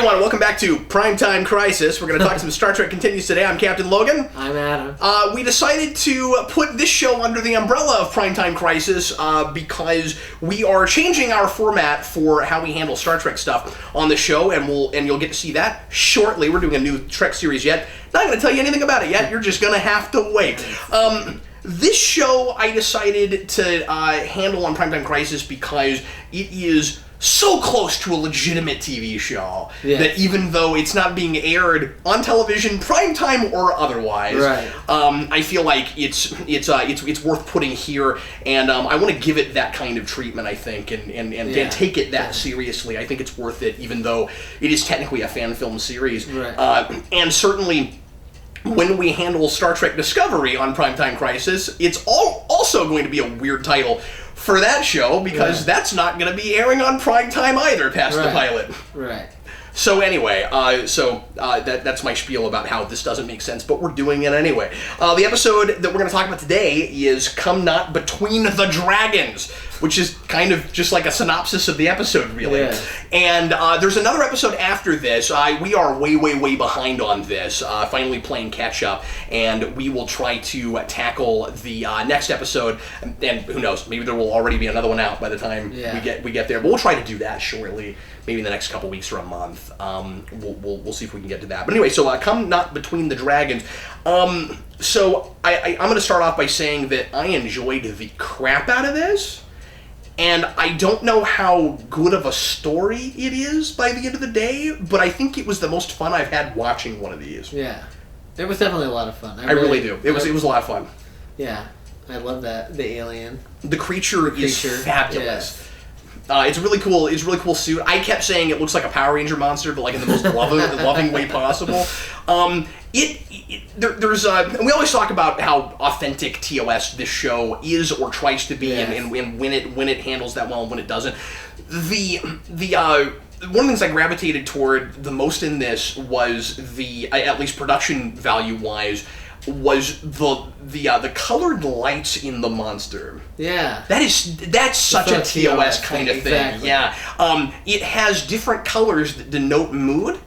everyone, welcome back to Primetime Crisis. We're going to talk some Star Trek Continues today. I'm Captain Logan. I'm Adam. We decided to put this show under the umbrella of Primetime Crisis because we are changing our format for how we handle Star Trek stuff on the show, and you'll get to see that shortly. We're doing a new Trek series yet. Not going to tell you anything about it yet. You're just going to have to wait. This show I decided to handle on Primetime Crisis because it is so close to a legitimate TV show that even though it's not being aired on television, primetime or otherwise, I feel like it's worth putting here, and I want to give it that kind of treatment, I think, and take it that seriously. I think it's worth it, even though it is technically a fan film series, and certainly when we handle Star Trek Discovery on Primetime Crisis, it's also going to be a weird title for that show, because that's not going to be airing on primetime either past the pilot. So anyway, that's my spiel about how this doesn't make sense, but we're doing it anyway. The episode that we're going to talk about today is Come Not Between the Dragons, which is kind of just like a synopsis of the episode, really. And there's another episode after this. We are way behind on this, finally playing catch-up, and we will try to tackle the next episode, and who knows, maybe there will already be another one out by the time we get there, but we'll try to do that shortly, maybe in the next couple weeks or a month. We'll see if we can get to that. But anyway, so Come Not Between the Dragons. So I'm going to start off by saying that I enjoyed the crap out of this. And I don't know how good of a story it is by the end of the day, but I think it was the most fun I've had watching one of these. Yeah. It was definitely a lot of fun. I really do. It was a lot of fun. Yeah. I love that. The alien. The creature is fabulous. It's a really cool suit. I kept saying it looks like a Power Ranger monster, but like in the most loving way possible. There's we always talk about how authentic TOS this show is or tries to be, and when it handles that well and when it doesn't. The one of the things I gravitated toward the most in this was at least production value wise, was the colored lights in the monster. Yeah. That's such a TOS kind of thing. Yeah. It has different colors that denote mood.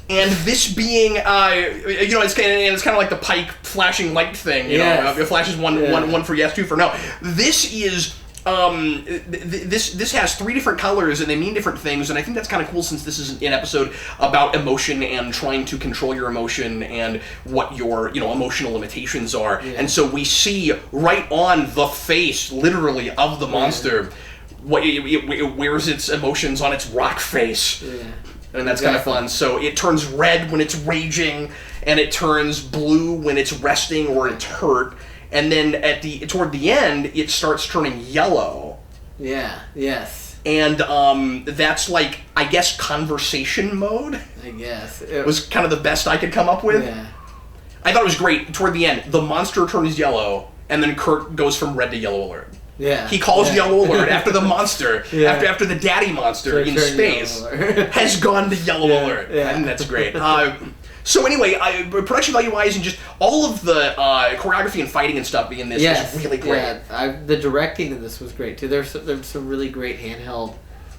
And this being, it's kind of like the Pike flashing light thing. You know, it flashes one for yes, two for no. This is. This has three different colors and they mean different things, and I think that's kind of cool since this is an episode about emotion and trying to control your emotion and what your emotional limitations are. And so we see right on the face, literally, of the monster, what it wears its emotions on its rock face. And that's kind of fun. So it turns red when it's raging, and it turns blue when it's resting or it's hurt. And then toward the end, it starts turning yellow. And that's like, I guess, conversation mode. I guess. It was kind of the best I could come up with. I thought it was great. Toward the end, the monster turns yellow, and then Kirk goes from red to yellow alert. He calls yellow alert after the monster, after the daddy monster in space has gone to yellow alert. And that's great. So anyway, production value-wise and just all of the choreography and fighting and stuff in this was really great. The directing in this was great too. There's some really great handheld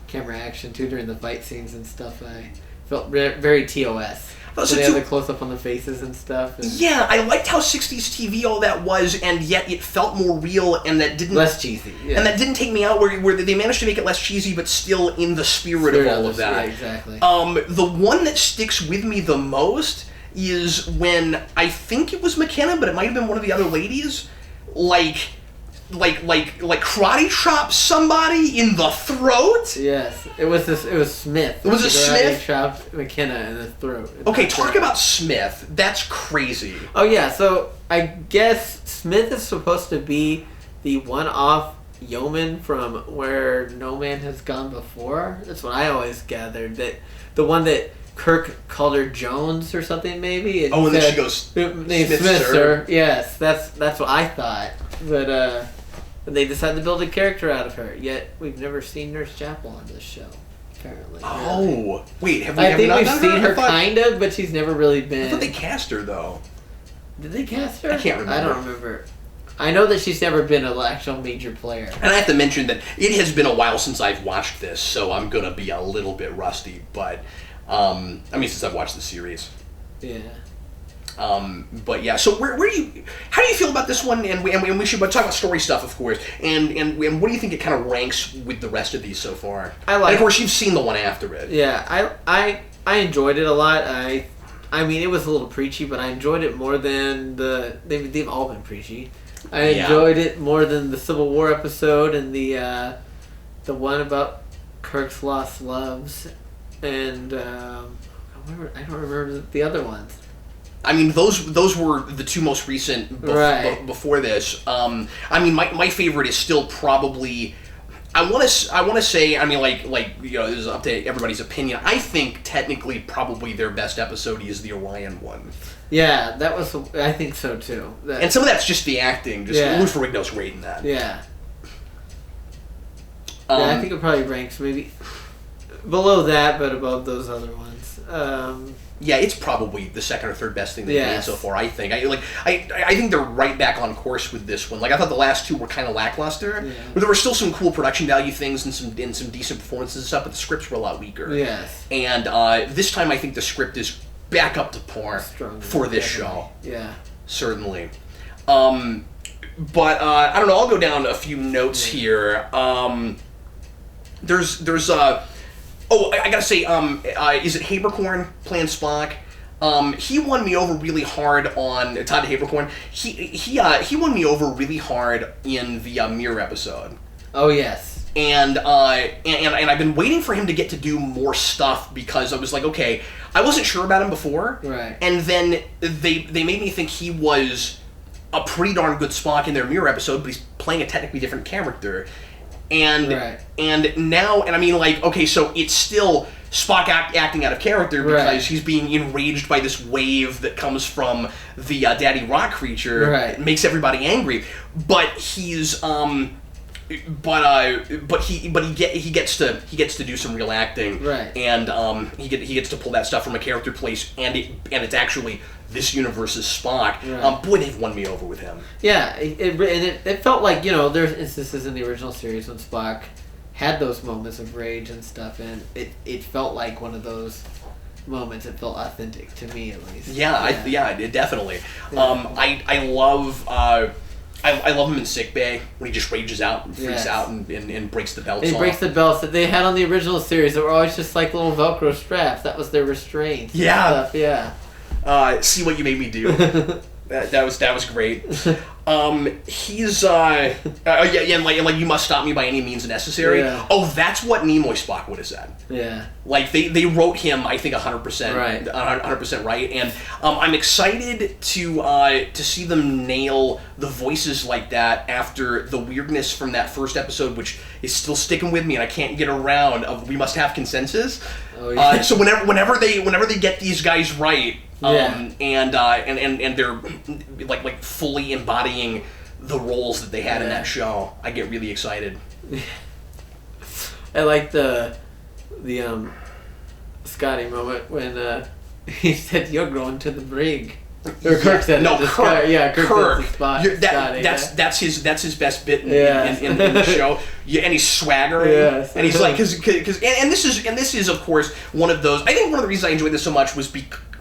camera action too during the fight scenes and stuff. I felt very TOS. So they had the close-up on the faces and stuff. Yeah, I liked how 60s TV all that was, and yet it felt more real, and that didn't... Less cheesy. And that didn't take me out, where they managed to make it less cheesy, but still in the spirit of all of that. Yeah, exactly. The one that sticks with me the most is when, I think it was McKenna, but it might have been one of the other ladies, like karate chop somebody in the throat. Yes, it was Smith. Was it Smith? Chopped McKenna in the throat. Okay, talk about Smith. That's crazy. Oh yeah, so I guess Smith is supposed to be the one-off yeoman from Where No Man Has Gone Before. That's what I always gathered. That the one that Kirk called her Jones or something, maybe. And then she goes, Smith, sir. Yes, that's what I thought. But they decided to build a character out of her. Yet we've never seen Nurse Chapel on this show, apparently. Oh, wait, have we? I think we've seen her kind of, but she's never really been. I thought they cast her though. Did they cast her? I can't remember. I don't remember. I know that she's never been an actual major player. And I have to mention that it has been a while since I've watched this, so I'm gonna be a little bit rusty, but. Since I've watched the series. Yeah. But yeah, so how do you feel about this one? And we should talk about story stuff, of course. And what do you think it kind of ranks with the rest of these so far? And of course, you've seen the one after it. Yeah, I enjoyed it a lot. I mean, it was a little preachy, but I enjoyed it more than they've all been preachy. I enjoyed it more than the Civil War episode and the one about Kirk's lost loves, and I don't remember the other ones. I mean, those were the two most recent before this. I mean, my favorite is still probably. I want to say. I mean, this is up to everybody's opinion. I think technically, probably their best episode is the Orion one. Yeah, that was. I think so too. And some of that's just the acting. Lou Ferrigno's great in that. Yeah. I think it probably ranks maybe below that, but above those other ones. Yeah, it's probably the second or third best thing they've made so far. I think. I think they're right back on course with this one. Like, I thought the last two were kind of lackluster, but there were still some cool production value things and some decent performances and stuff. But the scripts were a lot weaker. Yes. And this time, I think the script is back up to par for this show. Yeah. Certainly. But I don't know. I'll go down a few notes here. There's I gotta say, is it Habercorn playing Spock? He won me over really hard on Todd Habercorn. He won me over really hard in the Mirror episode. Oh yes. And I've been waiting for him to get to do more stuff because I was like, okay, I wasn't sure about him before. Right. And then they made me think he was a pretty darn good Spock in their Mirror episode, but he's playing a technically different character. And now, and I mean, like, okay, so it's still Spock acting out of character because he's being enraged by this wave that comes from the Daddy Rock creature. Right. It makes everybody angry, but he's he gets to do some real acting. Right. And he gets to pull that stuff from a character place, and it's actually this universe's Spock. Right. Boy, they've won me over with him. Yeah, it felt like, there's instances in the original series when Spock had those moments of rage and stuff, and it felt like one of those moments. It felt authentic to me, at least. It definitely. Yeah. I love I love him in sickbay when he just rages out and freaks out and breaks the belts off. He breaks the belts that they had on the original series that were always just like little Velcro straps. That was their restraints. Yeah. Stuff. Yeah. See what you made me do. that was great. He's and like you must stop me by any means necessary. Yeah. Oh, that's what Nimoy Spock would have said. Yeah. Like they wrote him, I think 100% right. 100% right, and I'm excited to see them nail the voices like that after the weirdness from that first episode, which is still sticking with me, and I can't get around of we must have consensus. Oh, yeah. So whenever they get these guys right. Yeah. And they're like fully embodying the roles that they had in that show. I get really excited. I like the Scotty moment when he said, "You're going to the brig." Or Kirk said, no, Kirk. Kirk. Said the spot, Scotty, that's his best bit in the show. Yeah, and he's swaggering, and he's like, because this is of course one of those. I think one of the reasons I enjoyed this so much was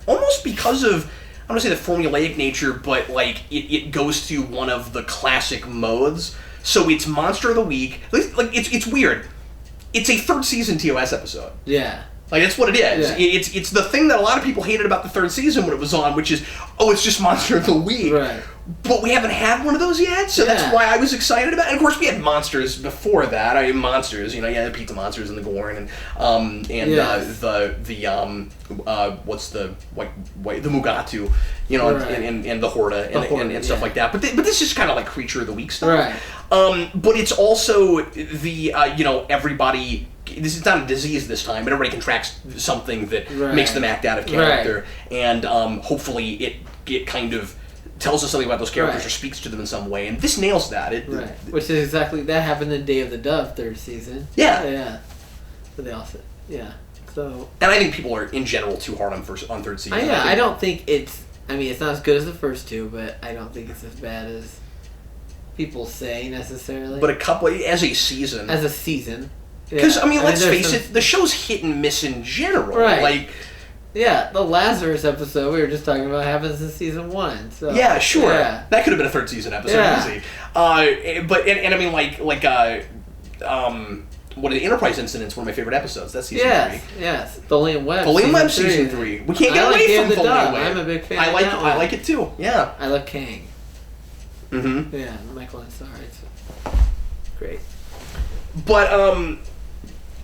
almost because of, I don't want to say the formulaic nature, but like it goes to one of the classic modes. So it's Monster of the Week. Like it's weird. It's a third season TOS episode. Yeah. Like, that's what it is. Yeah. It's the thing that a lot of people hated about the third season when it was on, which is, it's just Monster of the Week. Right. But we haven't had one of those yet, so that's why I was excited about it. And of course, we had monsters before that. I mean, monsters, you had Pizza Monsters and the Gorn and what's the Mugatu, and the Horta and stuff like that. But this is kind of like Creature of the Week stuff. Right. But it's also the everybody. This is not a disease this time, but everybody contracts something that makes them act out of character, and hopefully it kind of tells us something about those characters or speaks to them in some way, and this nails that. Which is exactly that happened in Day of the Dove third season. Yeah. So they also So. And I think people are in general too hard on third season. I don't think it's. I mean, it's not as good as the first two, but I don't think it's as bad as people say necessarily. But as a season. Because, I mean, let's face some... it, the show's hit and miss in general. Right. Like, yeah, the Lazarus episode we were just talking about happens in season 1. So yeah, sure. Yeah. That could have been a third season episode, easy. But I mean, what are the Enterprise incidents? One of my favorite episodes. That's season 3. Yes. The Liam Webb. The Liam Webb season 3. We can't get away from the Liam Webb. I'm a big fan. I like it too. Yeah. I love Kang. Mm-hmm. Yeah, Michael Ansari. Great.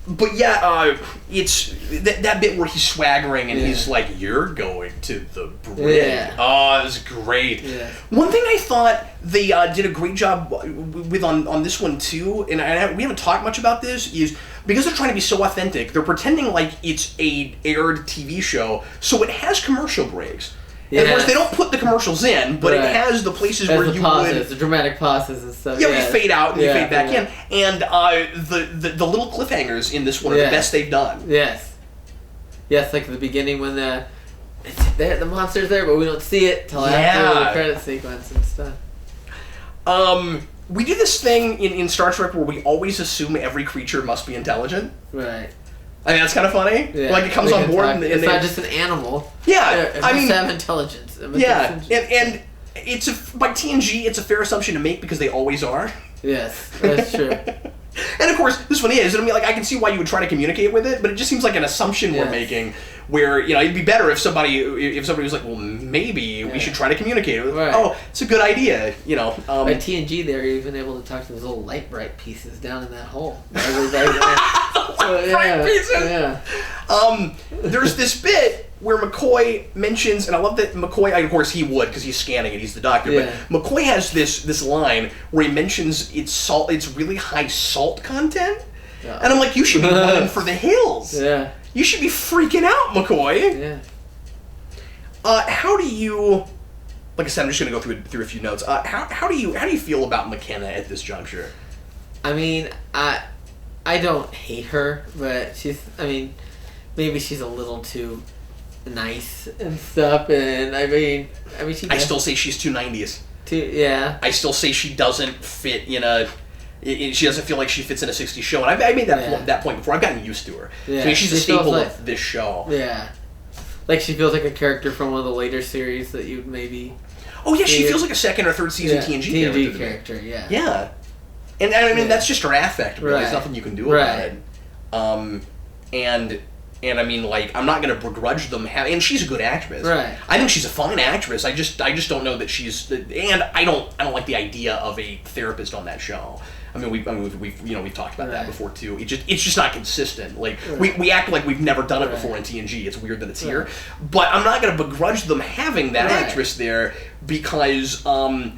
But yeah, it's that bit where he's swaggering and he's like, "You're going to the brig." Yeah. Oh, it was great. Yeah. One thing I thought they did a great job with on this one too, and we haven't talked much about this, is because they're trying to be so authentic, they're pretending like it's a aired TV show, so it has commercial breaks. Yeah. And of course, they don't put the commercials in, but it has the places where you would... the dramatic pauses and stuff. Yeah, we fade out and you fade back in. And the little cliffhangers in this one are the best they've done. Yes. Yes, like at the beginning when the monster's there, but we don't see it till after the credit sequence and stuff. We do this thing in Star Trek where we always assume every creature must be intelligent. Right. I mean, that's kind of funny. Yeah, like, it comes on board. It's not just an animal. Yeah. It must have intelligence. Yeah. And it's by TNG, it's a fair assumption to make because they always are. Yes, that's true. And of course, this one is. And I mean, like, I can see why you would try to communicate with it, but it just seems like an assumption we're making. Where, you know, it'd be better if somebody was like, well, maybe we should try to communicate. Right. Oh, it's a good idea, you know. At TNG, they were even able to talk to those little light bright pieces down in that hole. Bright pieces. Yeah. There's this bit where McCoy mentions, and I love that McCoy, of course he would because he's scanning and he's the doctor, but McCoy has this line where he mentions it's really high salt content. Yeah. And I'm like, you should be running for the hills. Yeah. You should be freaking out, McCoy. Yeah. How do you... Like I said, I'm just going to go through a few notes. How do you feel about McKenna at this juncture? I mean, I don't hate her, but maybe she's a little too nice and stuff. And I mean, I still say she's too 90s. Yeah. I still say she doesn't fit in a... She doesn't feel like she fits in a 60s show, and I made that point before. I've gotten used to her. Yeah. I mean, she's a staple of this show. Yeah. Like, she feels like a character from one of the later series that you'd maybe... Oh, yeah, she feels like a second or third season TNG character. Yeah. Yeah. And I mean, that's just her affect, really. There's nothing you can do about it. And I mean, like, I'm not going to begrudge them having... And she's a good actress. Right. I think she's a fine actress. I just don't know that she's... And I don't like the idea of a therapist on that show. I mean, we've talked about that before too. It's just not consistent. Like we act like we've never done it before in TNG. It's weird that it's here, but I'm not going to begrudge them having that actress there because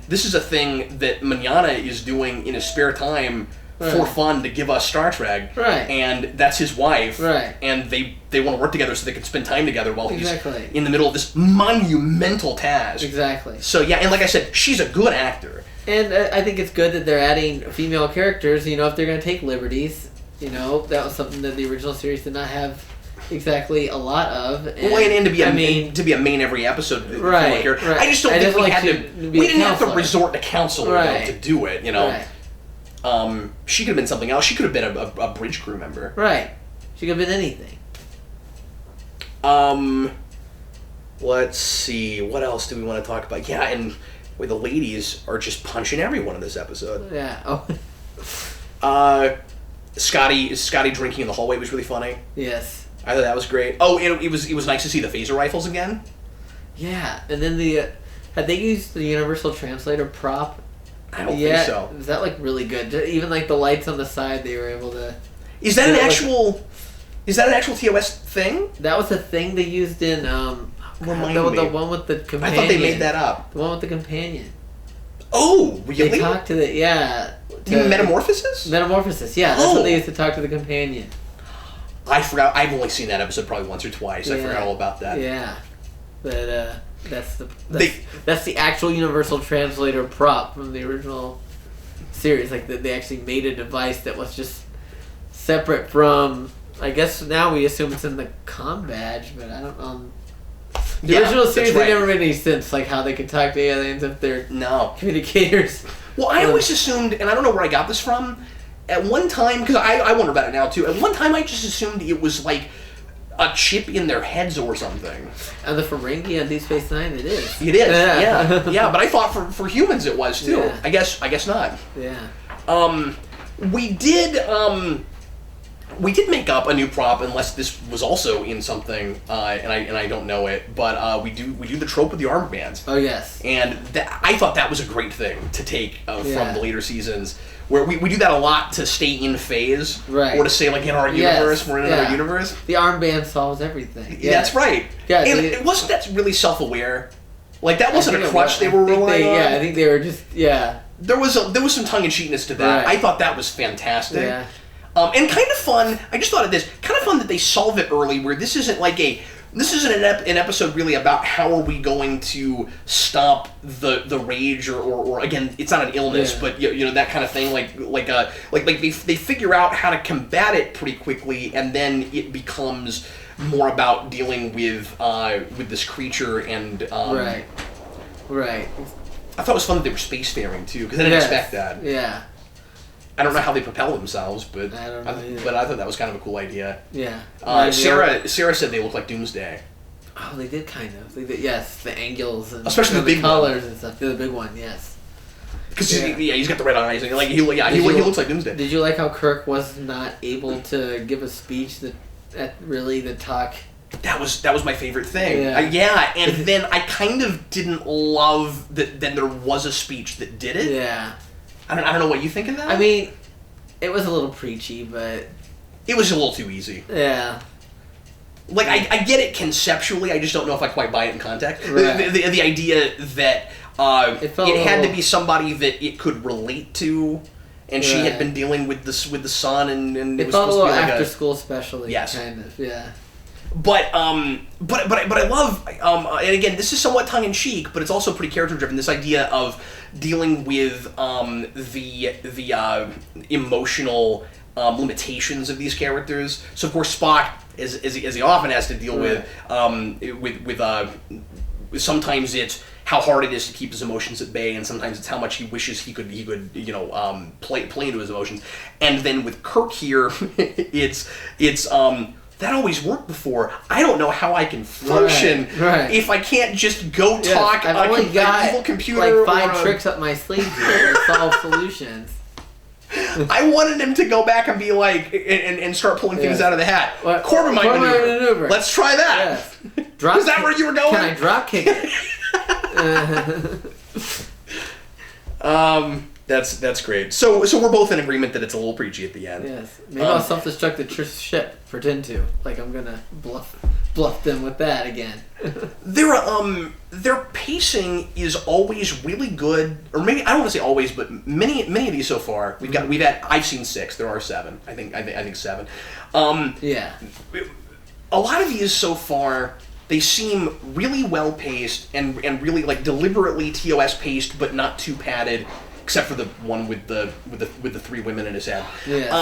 this is a thing that Manana is doing in his spare time for fun to give us Star Trek. Right. And that's his wife. Right. And they want to work together so they can spend time together while he's in the middle of this monumental task. Exactly. So yeah, and like I said, she's a good actor. And I think it's good that they're adding female characters, you know, if they're going to take liberties. You know, that was something that the original series did not have exactly a lot of. And to be a main every episode. Right. I just don't think we didn't have to resort to counselor to do it, you know. Right. She could have been something else. She could have been a bridge crew member. Right. She could have been anything. Let's see. What else do we want to talk about? Yeah, and... where the ladies are just punching everyone in this episode. Yeah. Oh. Scotty drinking in the hallway was really funny. Yes. I thought that was great. Oh, it was nice to see the phaser rifles again. Yeah, and then had they used the Universal Translator prop? I don't think so. Was that like really good? Even like the lights on the side, they were able to. Is that an actual TOS thing? That was a thing they used in. The one with the companion. I thought they made that up. The one with the companion. Oh, really? They talked to the Metamorphosis? Metamorphosis, yeah. That's what they used to talk to the companion. I forgot. I've only seen that episode probably once or twice. I forgot all about that. Yeah, but that's the actual Universal Translator prop from the original series. Like they actually made a device that was just separate from. I guess now we assume it's in the comm badge, but I don't know. The original series, they never made any sense, like how they could talk to aliens if they're communicators. Well, I always assumed, and I don't know where I got this from, at one time, because I wonder about it now too, at one time I just assumed it was like a chip in their heads or something. And the Ferengi on Deep Space Nine, it is. It is, yeah. But I thought for humans it was too. Yeah. I guess not. Yeah. We did make up a new prop, unless this was also in something, and I don't know it. But we do the trope with the armbands. Oh yes. And I thought that was a great thing to take from the later seasons, where we do that a lot to stay in phase, right? Or to say like in our universe, we're in another universe. The armband solves everything. Yeah. That's right. Yeah, and it wasn't that really self-aware. Like that wasn't a crutch they were relying on. Yeah, I think they were just There was some tongue-in-cheekness to that. Right. I thought that was fantastic. Yeah. And kind of fun. I just thought of this. Kind of fun that they solve it early, where this isn't an episode really about how are we going to stop the rage or again, it's not an illness, but you know that kind of thing. Like they figure out how to combat it pretty quickly, and then it becomes more about dealing with this creature and right. I thought it was fun that they were spacefaring too, because I didn't expect that. Yeah. I don't know how they propel themselves, but I don't know but I thought that was kind of a cool idea. Yeah. Sarah said they look like Doomsday. Oh, they did kind of. They did, yes, the angles and especially the big colors one. And stuff. The big one, yes. Because he's got the red eyes and he looks like Doomsday. Did you like how Kirk was not able to give a speech that talk? That was my favorite thing. Yeah. And then I kind of didn't love that. Then there was a speech that did it. Yeah. I don't know what you think of that. I mean, it was a little preachy, but it was a little too easy. Yeah. Like I get it conceptually. I just don't know if I quite buy it in context. Right. The idea that it had to be somebody that it could relate to, and she had been dealing with the sun, and it was felt supposed a little to be like after school special. Yes. Kind of. Yeah. But I love and again, this is somewhat tongue in cheek, but it's also pretty character driven. This idea of dealing with the emotional limitations of these characters. So of course Spock, as he often has to deal with sometimes it's how hard it is to keep his emotions at bay, and sometimes it's how much he wishes he could play into his emotions. And then with Kirk here, it's that always worked before. I don't know how I can function if I can't just go talk I've only got evil computer. Like 5 tricks up my sleeve to solve solutions. I wanted him to go back and be like, and start pulling things out of the hat. Corbomite maneuver. Let's try that. Yeah. Is that where you were going? Can I drop kick it? That's great. So we're both in agreement that it's a little preachy at the end. Yes. Maybe I'll self-destruct the ship. Pretend to. Like I'm gonna bluff them with that again. Their pacing is always really good, or maybe I don't want to say always, but many of these so far I've seen 6. There are 7. I think 7. Yeah. A lot of these so far, they seem really well paced and really like deliberately TOS paced, but not too padded. Except for the one with the 3 women in his head. Yes.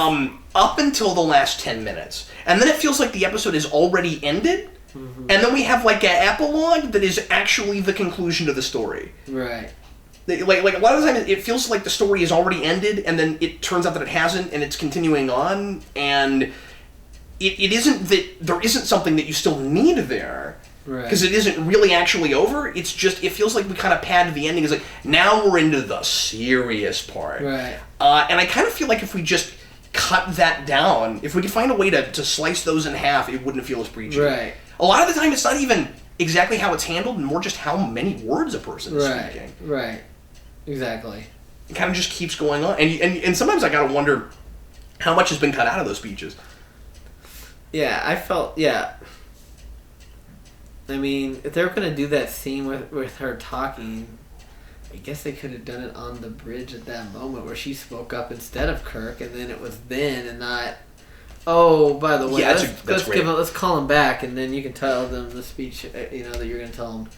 Up until the last 10 minutes. And then it feels like the episode is already ended. Mm-hmm. And then we have like an epilogue that is actually the conclusion of the story. Right. Like a lot of the time it feels like the story is already ended, and then it turns out that it hasn't, and it's continuing on, and it isn't that there isn't something that you still need there. Right. Because it isn't really actually over. It's just, it feels like we kind of padded the ending. It's like, now we're into the serious part. Right. And I kind of feel like if we just cut that down, if we could find a way to slice those in half, it wouldn't feel as preachy. Right. A lot of the time, it's not even exactly how it's handled, and more just how many words a person is speaking. Right. Exactly. It kind of just keeps going on. And sometimes I gotta wonder how much has been cut out of those speeches. Yeah, I felt, I mean, if they were going to do that scene with her talking, I guess they could have done it on the bridge at that moment where she spoke up instead of Kirk, and then it was then and not, oh, by the way, let's call him back, and then you can tell them the speech, that you're going to tell them,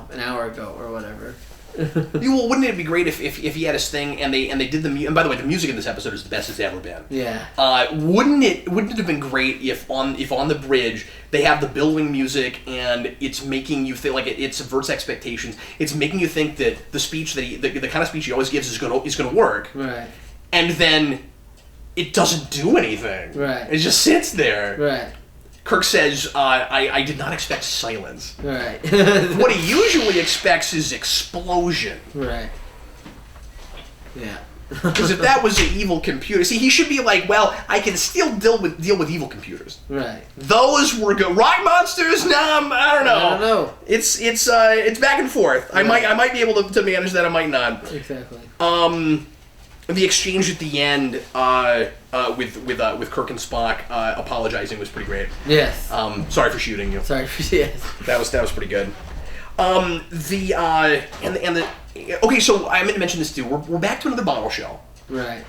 an hour ago or whatever. Well, wouldn't it be great if he had his thing and they did and by the way, the music in this episode is the best it's ever been. Yeah. Wouldn't it have been great if on the bridge they have the billowing music and it's making you think like it subverts expectations. It's making you think that the speech that the kind of speech he always gives is gonna work. Right. And then it doesn't do anything. Right. It just sits there. Right. Kirk says, I did not expect silence. Right. What he usually expects is explosion. Right. Yeah. Because if that was an evil computer, see, he should be like, well, I can still deal with evil computers. Right. Those were good. Rock monsters? Nah, I don't know. I don't know. It's back and forth. Right. I might be able to manage that. I might not. Exactly. The exchange at the end with Kirk and Spock apologizing was pretty great. Yes. Sorry for shooting you. Sorry for yes. That was pretty good. Okay, so I meant to mention this too. We're back to another bottle show. Right.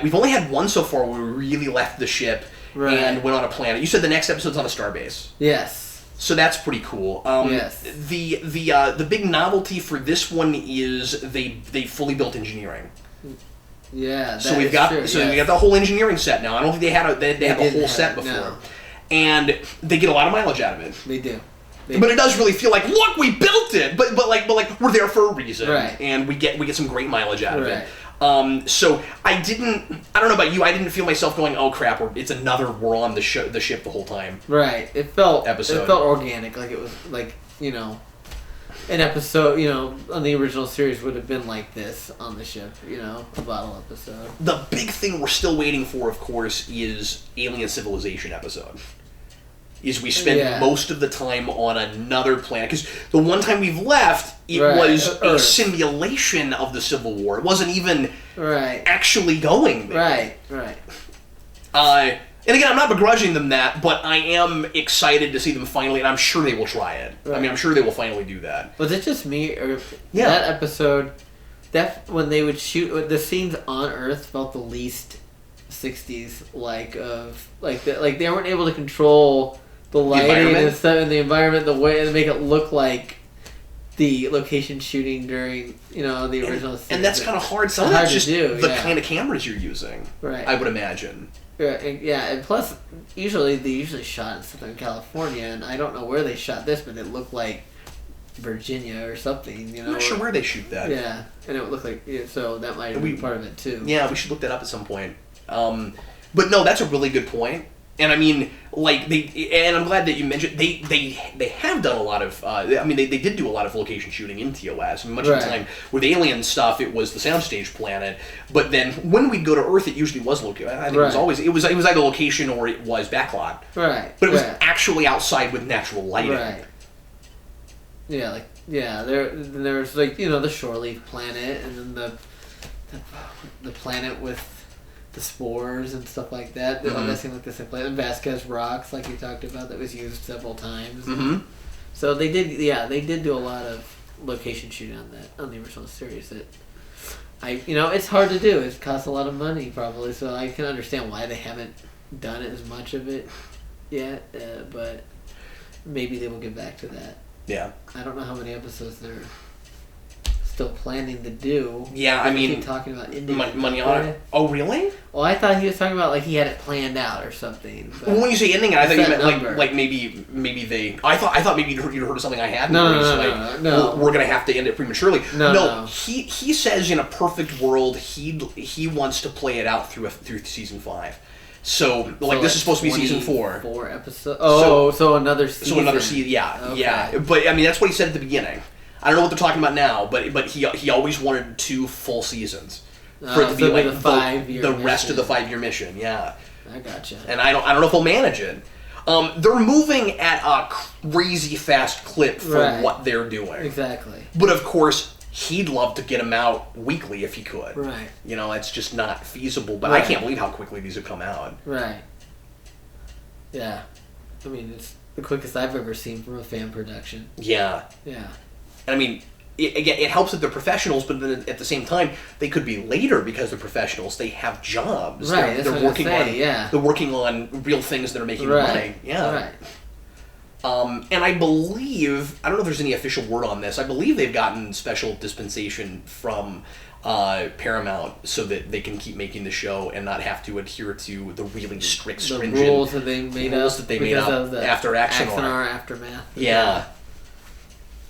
We've only had one so far where we really left the ship Right. and went on a planet. You said the next episode's on a starbase. Yes. So that's pretty cool. Yes. The big novelty for this one is they fully built engineering. Yeah. So we got the whole engineering set now. I don't think they had the whole set before, no. and they get a lot of mileage out of it. They do. But it does really feel like, look, we built it. But we're there for a reason, right. And we get some great mileage out of right. it. So I don't know about you, I didn't feel myself going, oh crap, it's another we're on the ship the whole time. Right. It felt organic, like it was like, an episode, on the original series would have been like this on the ship, a bottle episode. The big thing we're still waiting for, of course, is Alien Civilization episode. Is we spend most of the time on another planet. Because the one time we've left, it was a simulation of the Civil War. It wasn't even actually going there. Right. And again, I'm not begrudging them that, but I am excited to see them finally, and I'm sure they will try it. Right. I mean, I'm sure they will finally do that. Was it just me, or that episode, when they would shoot, the scenes on Earth felt the least 60s like they weren't able to control the lighting and stuff in the environment the way and make it look like the location shooting during the original season. And that's kind of hard. Some of that's just the kind of cameras you're using. Right. I would imagine. Yeah, and plus they usually shot in Southern California, and I don't know where they shot this, but it looked like Virginia or something. I'm not sure where they shoot that. Yeah, and it would look like so that might have been part of it too. Yeah, we should look that up at some point. But no, that's a really good point. And I mean, and I'm glad that you mentioned they have done a lot of. They did do a lot of location shooting in TOS. Much of the time with Alien stuff, it was the soundstage planet. But then when we'd go to Earth, it usually was location. I think it was either location or it was backlot. Right. But it was actually outside with natural lighting. Right. Yeah, there's the shore leaf planet, and then the planet with the spores and stuff like that. That seemed like the same planet. Vasquez rocks, like you talked about, that was used several times. Mm-hmm. So they did do a lot of location shooting on the original series. It's hard to do. It costs a lot of money probably, so I can understand why they haven't done it as much of it yet. But maybe they will get back to that. Yeah. I don't know how many episodes they're still planning to do. Yeah, I mean, talking about ending money on it. Oh, really? Well, I thought he was talking about he had it planned out or something. Well, when you say ending it, I thought you meant like maybe they. I thought maybe you'd heard of something I hadn't. No. We're gonna have to end it prematurely. No. He says in a perfect world he wants to play it out through season 5. So this is supposed to be season 4. 4 episodes. So another season. So another season. Yeah, okay. Yeah. But I mean, that's what he said at the beginning. I don't know what they're talking about now, but he always wanted 2 full seasons for it to be like the rest of the 5-year mission. Yeah, I gotcha. And I don't know if they'll manage it. They're moving at a crazy fast clip for what they're doing. Exactly. But of course, he'd love to get them out weekly if he could. Right. It's just not feasible. But I can't believe how quickly these have come out. Right. Yeah. I mean, it's the quickest I've ever seen from a fan production. Yeah. Yeah. I mean, it helps that they're professionals, but then at the same time, they could be later because they're professionals. They have jobs. Right, They're working on they're working on real things that are making money. Yeah. Right. And I believe, I don't know if there's any official word on this. I believe they've gotten special dispensation from Paramount so that they can keep making the show and not have to adhere to the really strict, stringent rules that they made up after Axanar aftermath. Yeah.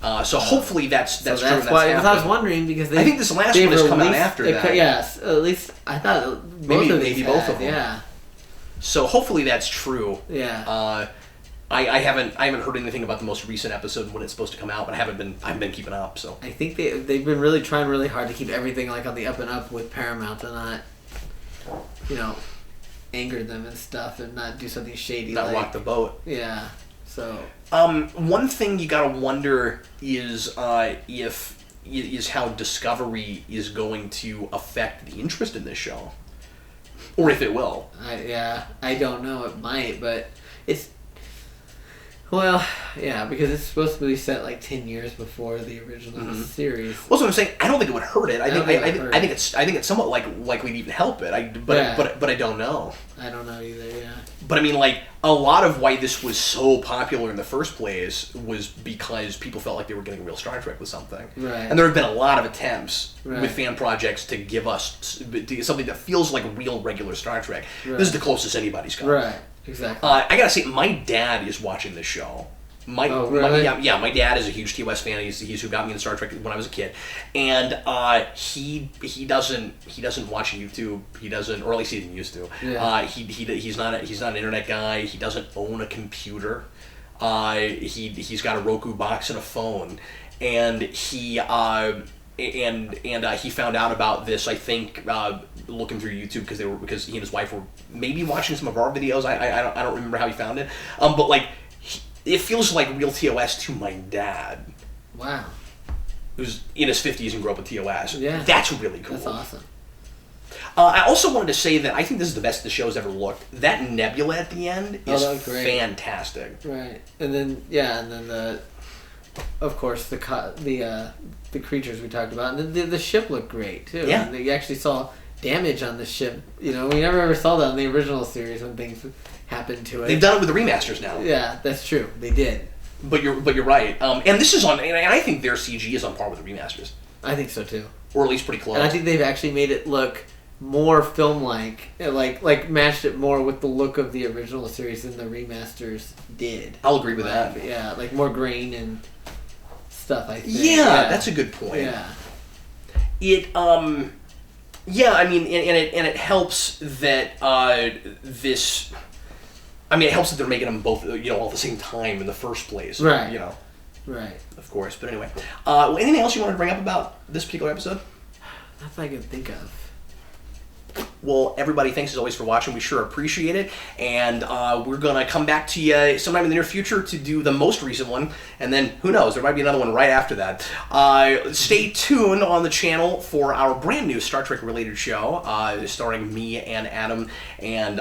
So hopefully that's true. That's why I was wondering because I think this last one has come out after that. Yes, at least I thought maybe both of them. Yeah. So hopefully that's true. Yeah. I haven't heard anything about the most recent episode and when it's supposed to come out, but I haven't been keeping up. So I think they've been really trying really hard to keep everything like on the up and up with Paramount and not, anger them and stuff and not do something shady. Not rock the boat. Yeah. So. One thing you gotta wonder is how Discovery is going to affect the interest in this show, or if it will. I don't know. It might, but it's. Well, yeah, because it's supposed to be set like 10 years before the original series. Well, so I'm saying I don't think it would hurt it. I think it's somewhat likely to even help it. But I don't know. I don't know either. Yeah. But I mean, like a lot of why this was so popular in the first place was because people felt like they were getting real Star Trek with something. Right. And there have been a lot of attempts with fan projects to give us something that feels like real regular Star Trek. Right. This is the closest anybody's come. Right. Exactly. I gotta say, my dad is watching this show. My dad is a huge TOS fan. He's who got me into Star Trek when I was a kid, and he doesn't watch YouTube. He doesn't, or at least he didn't used to. Yeah. He's not an internet guy. He doesn't own a computer. He's got a Roku box and a phone, and he found out about this, I think, looking through YouTube because he and his wife were maybe watching some of our videos. I don't remember how he found it. But like, it feels like real TOS to my dad. Wow. Who's in his 50s and grew up with TOS. Yeah. That's really cool. That's awesome. I also wanted to say that I think this is the best the show's ever looked. That nebula at the end is fantastic. Right. And then of course the creatures we talked about, and the ship looked great too. Yeah. And you actually saw damage on the ship. We never ever saw that in the original series when things happened to it. They've done it with the remasters now. Yeah, that's true. They did. But you're right. And this is and I think their CG is on par with the remasters. I think so too. Or at least pretty close. And I think they've actually made it look more film-like, like matched it more with the look of the original series than the remasters did. I'll agree with that. Yeah, like more grain and stuff, I think. Yeah, that's a good point. Yeah. I mean, and it helps that this. I mean, it helps that they're making them both, all at the same time in the first place. Right. Right. Of course, but anyway. Anything else you wanted to bring up about this particular episode? Nothing I can think of. Well, everybody, thanks as always for watching. We sure appreciate it. And we're going to come back to you sometime in the near future to do the most recent one. And then, who knows, there might be another one right after that. Stay tuned on the channel for our brand new Star Trek-related show, starring me and Adam and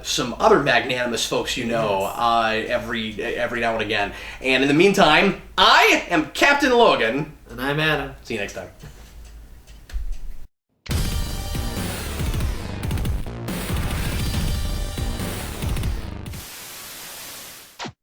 some other magnanimous folks every now and again. And in the meantime, I am Captain Logan. And I'm Adam. See you next time.